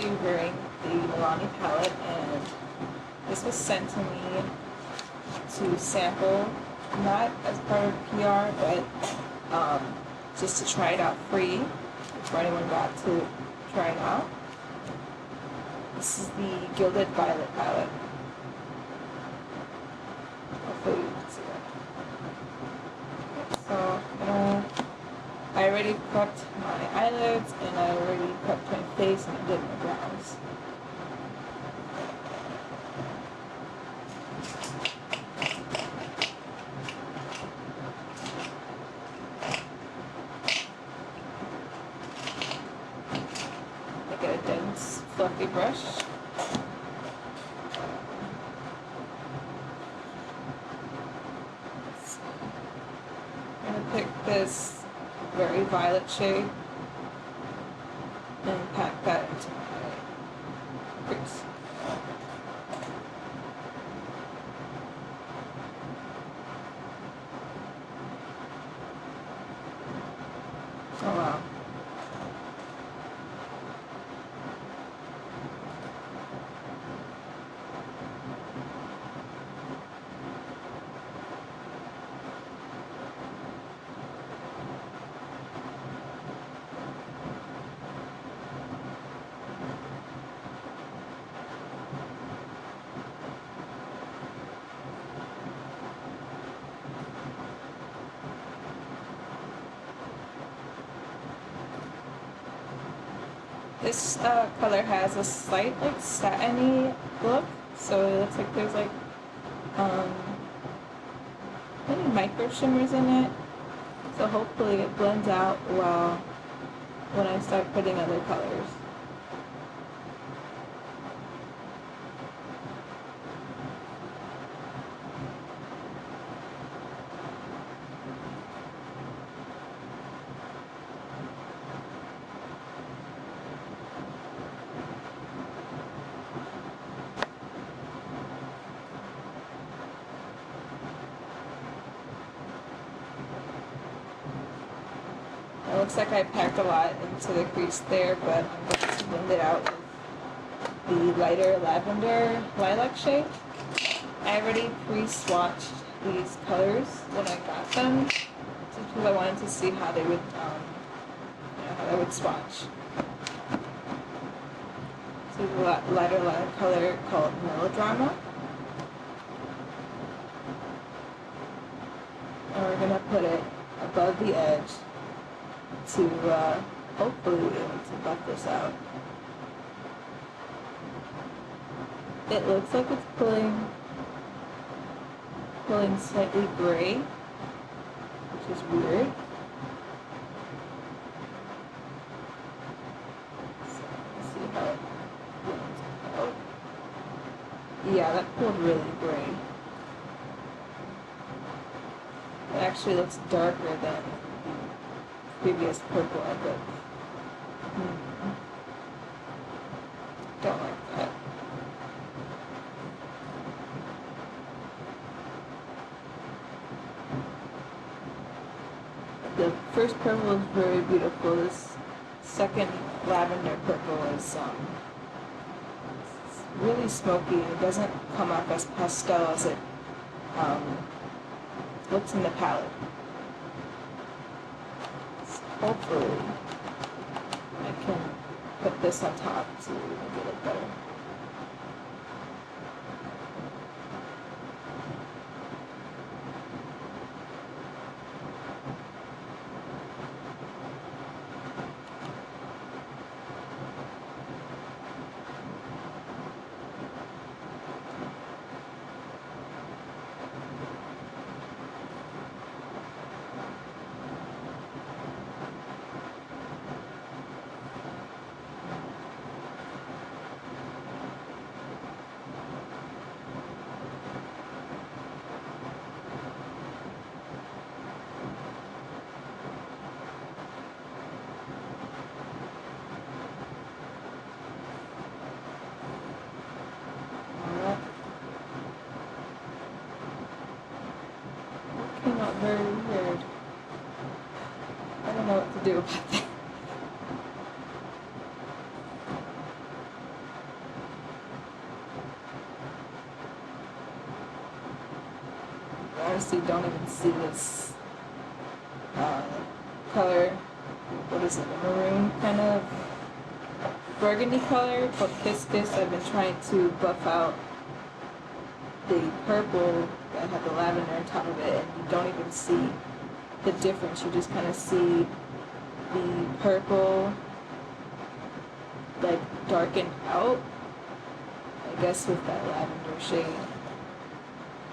actually wearing the Milani palette, and this was sent to me to sample, not as part of PR, but just to try it out free before anyone got to try it out. This is the Gilded Violet palette. Hopefully you can see that. So I already prepped my eyelids, and I already prepped my face, and I did my brows. I get a dense, fluffy brush. I'm going to pick this very violet shade and pack that into my crease. Oh wow. This color has a slight like satiny look, so it looks like there's like maybe micro shimmers in it. So hopefully it blends out well when I start putting other colors. It looks like I packed a lot into the crease there, but I'm going to blend it out with the lighter lavender lilac shade. I already pre-swatched these colors when I got them, just because I wanted to see how they would, how they would swatch. So the lighter lilac color called Melodrama. And we're going to put it above the edge to hopefully be able to buff this out. It looks like it's pulling slightly gray, which is weird. So let's see how it blends out. Yeah, that pulled really gray. It actually looks darker than previous purple I put. Don't like that. The first purple is very beautiful. This second lavender purple is it's really smoky. It doesn't come off as pastel as it looks in the palette. Hopefully I can put this on top to make it look better. Came out very weird. I don't know what to do about that. actually don't even see this color. What is it? A maroon kind of burgundy color called Kiss Kiss. I've been trying to buff out the purple that had the lavender on top of it, and you don't even see the difference. You just kind of see the purple like darken out, I guess, with that lavender shade,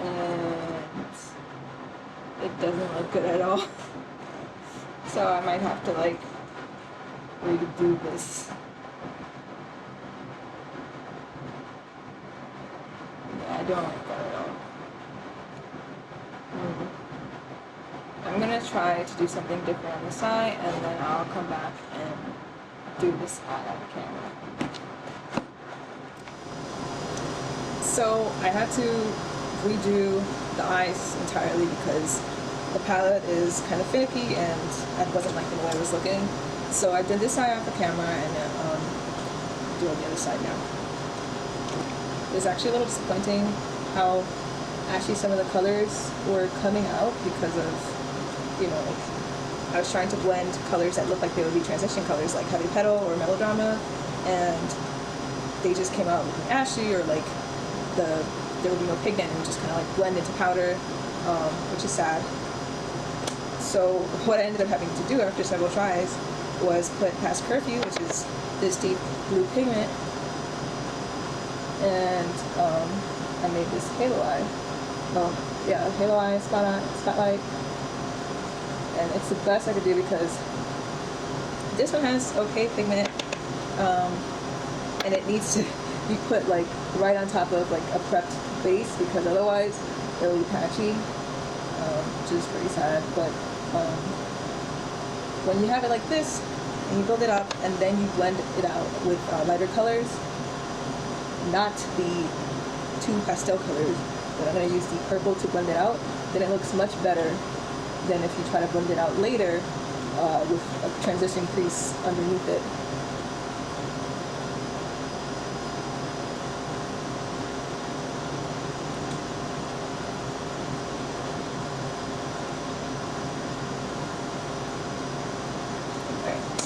and it doesn't look good at all. So I might have to like redo this. Yeah, I don't like that at all. I'm gonna try to do something different on the side, and then I'll come back and do this eye on camera. So I had to redo the eyes entirely because the palette is kind of finicky and I wasn't liking the way it was looking. So I did this eye off the camera, and do it on the other side now. It's actually a little disappointing how actually some of the colors were coming out because of, you know, like I was trying to blend colors that looked like they would be transition colors, like Heavy Petal or Melodrama, and they just came out looking ashy, or like there would be no pigment and just kind of like blend into powder, which is sad. So what I ended up having to do after several tries was put Past Curfew, which is this deep blue pigment, and I made this halo eye. Oh yeah, halo eye spotlight, and it's the best I could do because this one has okay pigment, and it needs to be put like right on top of like a prepped base, because otherwise it'll be patchy, which is pretty sad. But when you have it like this and you build it up and then you blend it out with lighter colors, not the two pastel colors, but I'm going to use the purple to blend it out, then it looks much better than if you try to blend it out later with a transition crease underneath it.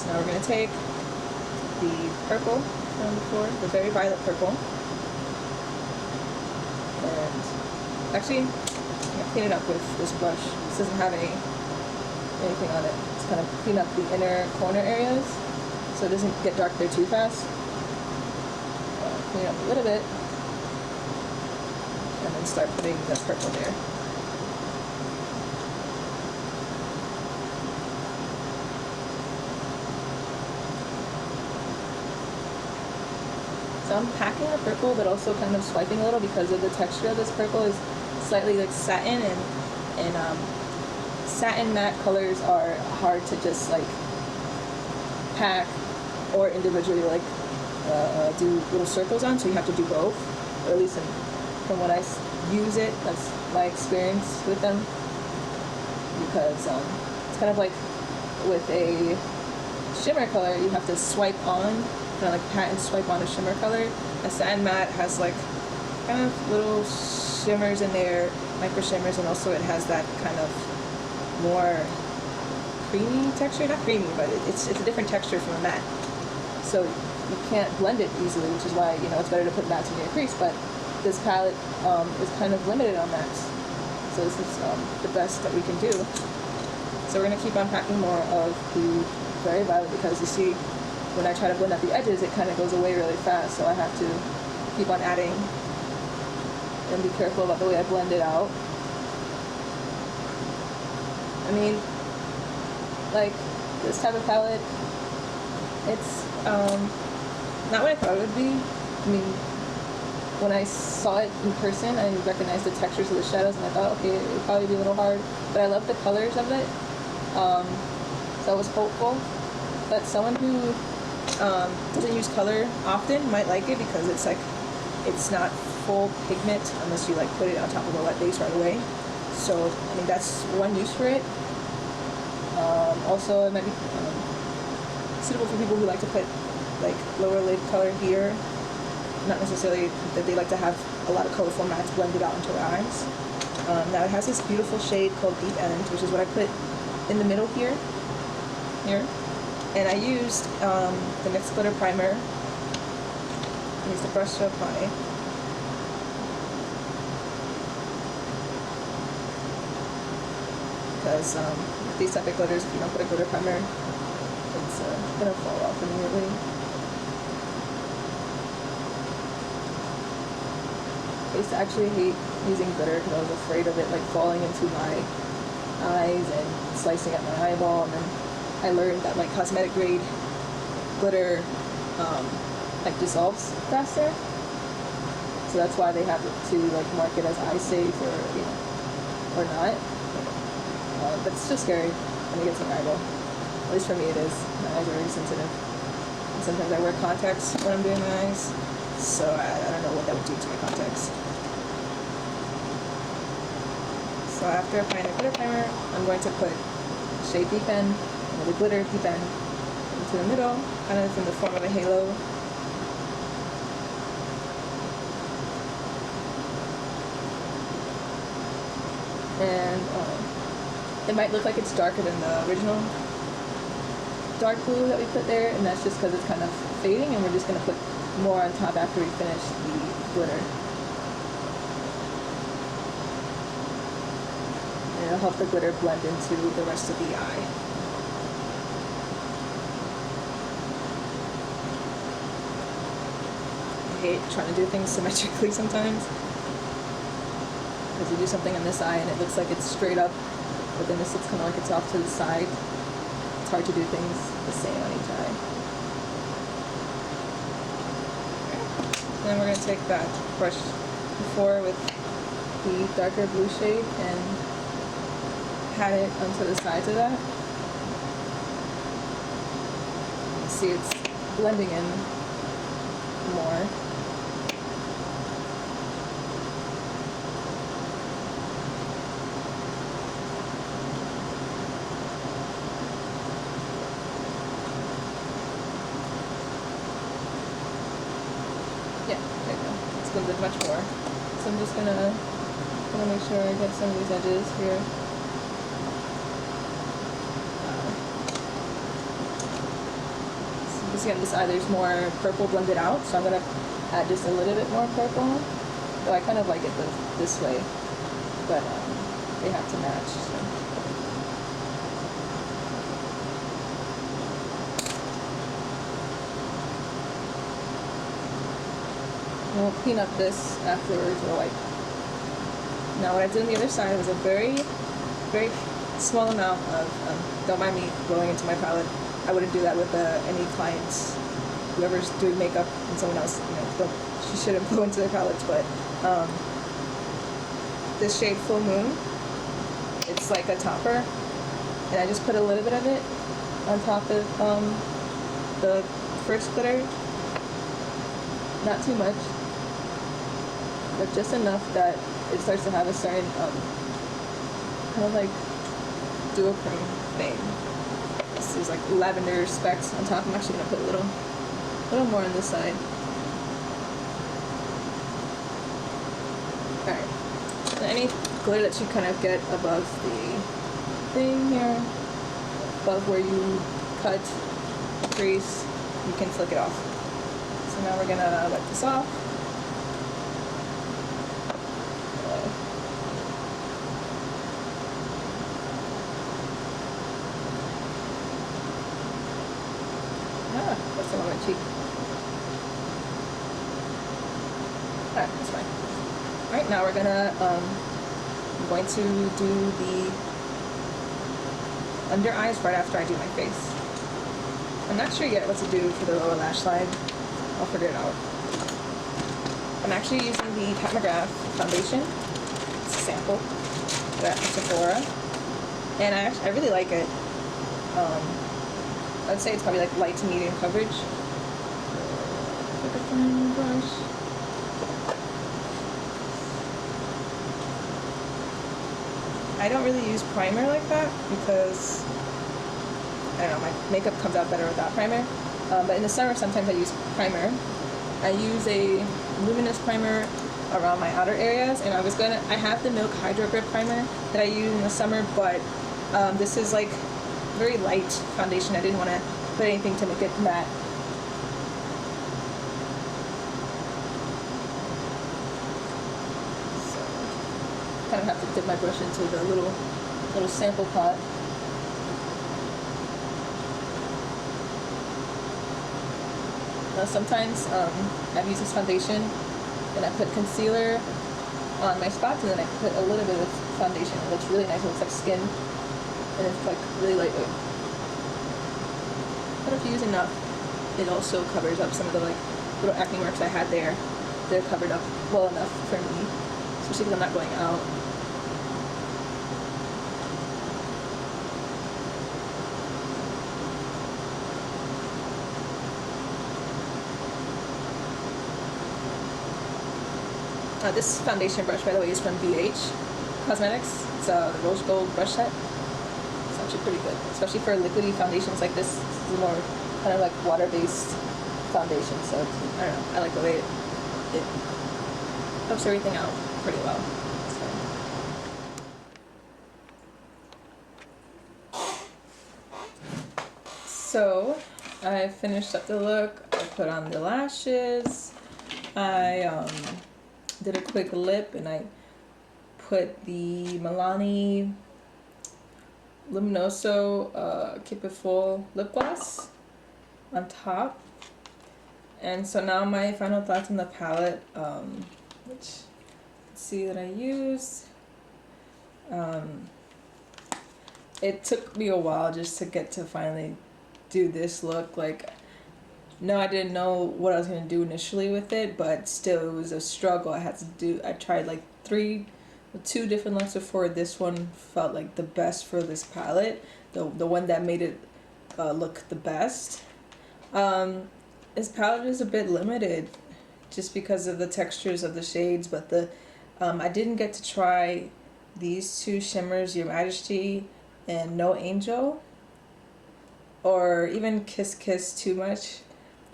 Now we're going to take the purple from before, the very violet purple, and actually I'm going to clean it up with this brush. This doesn't have anything on it. It's kind of clean up the inner corner areas so it doesn't get dark there too fast. Clean it up a little bit, and then start putting the purple there. So I'm packing the purple, but also kind of swiping a little because of the texture of this purple is slightly like satin, and satin matte colors are hard to just like pack or individually like do little circles on, so you have to do both, or at least from when I use it, that's my experience with them, because it's kind of like with a shimmer color, you have to swipe on, kind of like pat and swipe on a shimmer color. A satin matte has like kind of little shimmers in there, micro shimmers, and also it has that kind of more creamy texture. Not creamy, but it's a different texture from a matte. So you can't blend it easily, which is why, you know, it's better to put mattes in your crease. But this palette is kind of limited on mattes, so this is the best that we can do. So we're gonna keep on packing more of the very violet, because you see, when I try to blend out the edges, it kind of goes away really fast, so I have to keep on adding and be careful about the way I blend it out. I mean, like, this type of palette, it's not what I thought it would be. I mean, when I saw it in person, I recognized the textures of the shadows, and I thought, okay, it would probably be a little hard, but I love the colors of it, so I was hopeful. But someone who doesn't use color often might like it, because it's like, it's not full pigment unless you like put it on top of a wet base right away. So I mean, that's one use for it. Also, it might be suitable for people who like to put like lower lid color here, not necessarily that they like to have a lot of colorful mattes blended out into their eyes. Now it has this beautiful shade called Deep End, which is what I put in the middle here. And I used the NYX Glitter Primer. I used the brush to apply. Because these type of glitters, if you don't put a glitter primer, it's gonna fall off immediately. I used to actually hate using glitter because I was afraid of it like falling into my eyes and slicing at my eyeball, and then I learned that like cosmetic grade glitter like dissolves faster, so that's why they have it to like mark it as eye safe or not. But it's still scary when it gets in your eyeball. At least for me it is. My eyes are very sensitive. And sometimes I wear contacts when I'm doing my eyes, so I don't know what that would do to my contacts. So after applying the glitter primer, I'm going to put shade Deep End, and the glitter Deep End into the middle, kind of in the form of a halo. And it might look like it's darker than the original dark blue that we put there, and that's just because it's kind of fading, and we're just going to put more on top after we finish the glitter. And it'll help the glitter blend into the rest of the eye. I hate trying to do things symmetrically sometimes, because you do something on this eye and it looks like it's straight up, but then this looks kind of like it's off to the side. It's hard to do things the same on each eye. And then we're going to take that brush before with the darker blue shade and pat it onto the sides of that. You see it's blending in more. Yeah, there you go. It's blended much more. So I'm just gonna make sure I get some of these edges here. So you see on this eye there's more purple blended out, so I'm gonna add just a little bit more purple. Though I kind of like it this way, but they have to match. So. We'll clean up this afterwards with a wipe. Now what I did on the other side was a very, very small amount of, don't mind me blowing into my palette. I wouldn't do that with any clients, whoever's doing makeup and someone else, she shouldn't blow into their palettes, but this shade Full Moon, it's like a topper, and I just put a little bit of it on top of the first glitter. Not too much, but just enough that it starts to have a certain kind of like duochrome thing. This is like lavender specks on top. I'm actually gonna put a little more on this side. Alright, so any glitter that you kind of get above the thing here, above where you cut the crease, you can flick it off. So now we're gonna wipe this off. That's the one on my cheek. Alright, that's fine. Alright, now we're gonna, I'm going to do the under eyes right after I do my face. I'm not sure yet what to do for the lower lash line. I'll figure it out. I'm actually using the Pat McGrath foundation. It's a sample. Got from Sephora. And I really like it. I'd say it's probably like light to medium coverage. Pick up the brush. I don't really use primer like that because, I don't know, my makeup comes out better without primer. But in the summer, sometimes I use primer. I use a luminous primer around my outer areas. And I have the Milk Hydro Grip Primer that I use in the summer, but this is like very light foundation. I didn't want to put anything to make it matte. So, kind of have to dip my brush into the little sample pot. Now sometimes I've used this foundation and I put concealer on my spots, and then I put a little bit of foundation. It looks really nice. It looks like skin, and it's like really lightweight. But if you use enough, it also covers up some of the like little acne marks I had there. They're covered up well enough for me, especially because I'm not going out. This foundation brush, by the way, is from BH Cosmetics. It's the rose gold brush set. It's actually pretty good, especially for liquidy foundations like this. This is more kind of like water-based foundation, so it's, I don't know. I like the way it helps everything out pretty well. So I finished up the look. I put on the lashes. I did a quick lip, and I put the Milani Luminoso Keep It Full lip gloss on top. And so now my final thoughts on the palette, which let's see that I use. It took me a while just to get to finally do this look. Like, no, I didn't know what I was going to do initially with it, but still it was a struggle. I tried like two different looks before this one felt like the best for this palette, the one that made it look the best. This palette is a bit limited just because of the textures of the shades, but I didn't get to try these two shimmers, Your Majesty and No Angel, or even Kiss Kiss Too Much.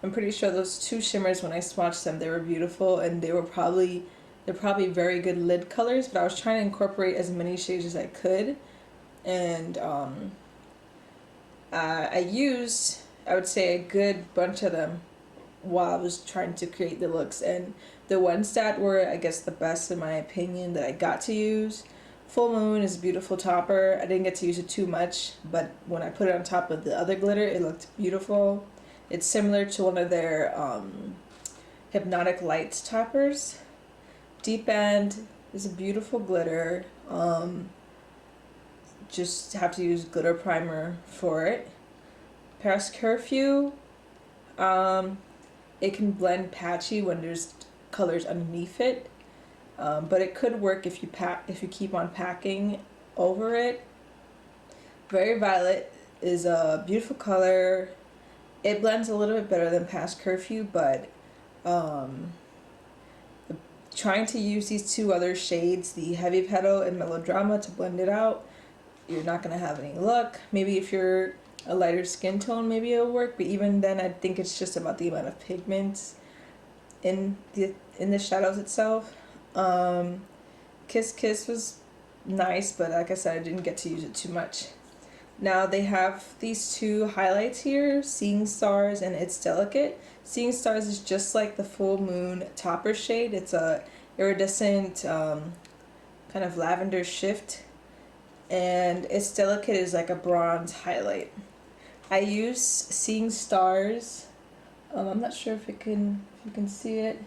I'm pretty sure those two shimmers, when I swatched them, they were beautiful, and they're probably very good lid colors, but I was trying to incorporate as many shades as I could. And I used, I would say, a good bunch of them while I was trying to create the looks. And the ones that were, I guess, the best in my opinion that I got to use, Full Moon is a beautiful topper. I didn't get to use it too much, but when I put it on top of the other glitter, it looked beautiful. It's similar to one of their Hypnotic Lights toppers. Deep End is a beautiful glitter. Just have to use glitter primer for it. Paris Curfew, it can blend patchy when there's colors underneath it, but it could work if you keep on packing over it. Very Violet is a beautiful color. It blends a little bit better than Past Curfew, but trying to use these two other shades, the Heavy Petal and Melodrama, to blend it out, you're not going to have any luck. Maybe if you're a lighter skin tone, maybe it'll work, but even then I think it's just about the amount of pigments in the shadows itself. Kiss Kiss was nice, but like I said, I didn't get to use it too much. Now they have these two highlights here, Seeing Stars and It's Delicate. Seeing Stars is just like the Full Moon topper shade. It's a iridescent kind of lavender shift, and It's Delicate is like a bronze highlight. I use Seeing Stars. I'm not sure if you can see it.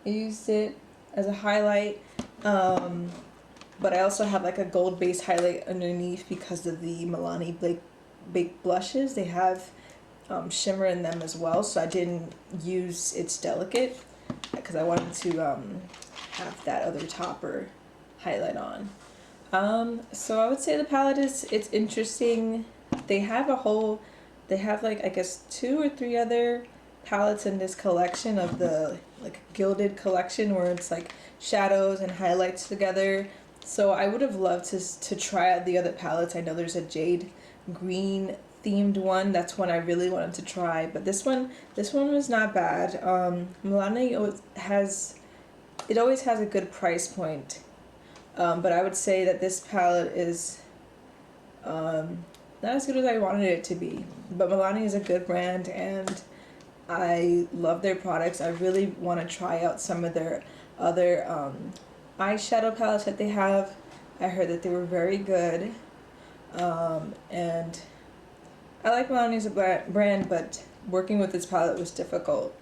I used it as a highlight. But I also have like a gold base highlight underneath because of the Milani Baked blushes. They have shimmer in them as well, so I didn't use It's Delicate because I wanted to have that other topper highlight on. So I would say the palette it's interesting. They have like, I guess, 2 or 3 other palettes in this collection of the like Gilded collection, where it's like shadows and highlights together. So I would have loved to try out the other palettes. I know there's a jade green themed one. That's one I really wanted to try. But this one was not bad. Milani has it always has a good price point, but I would say that this palette is not as good as I wanted it to be. But Milani is a good brand, and I love their products. I really want to try out some of their other eyeshadow palettes that they have. I heard that they were very good, and I like Milani as a brand, but working with this palette was difficult.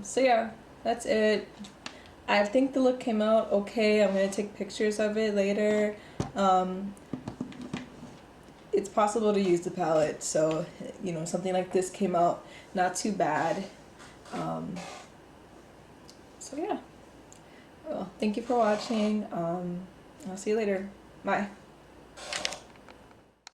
So yeah, that's it. I think the look came out okay. I'm going to take pictures of it later. It's possible to use the palette, so you know, something like this came out not too bad. So yeah, well, thank you for watching. I'll see you later. Bye.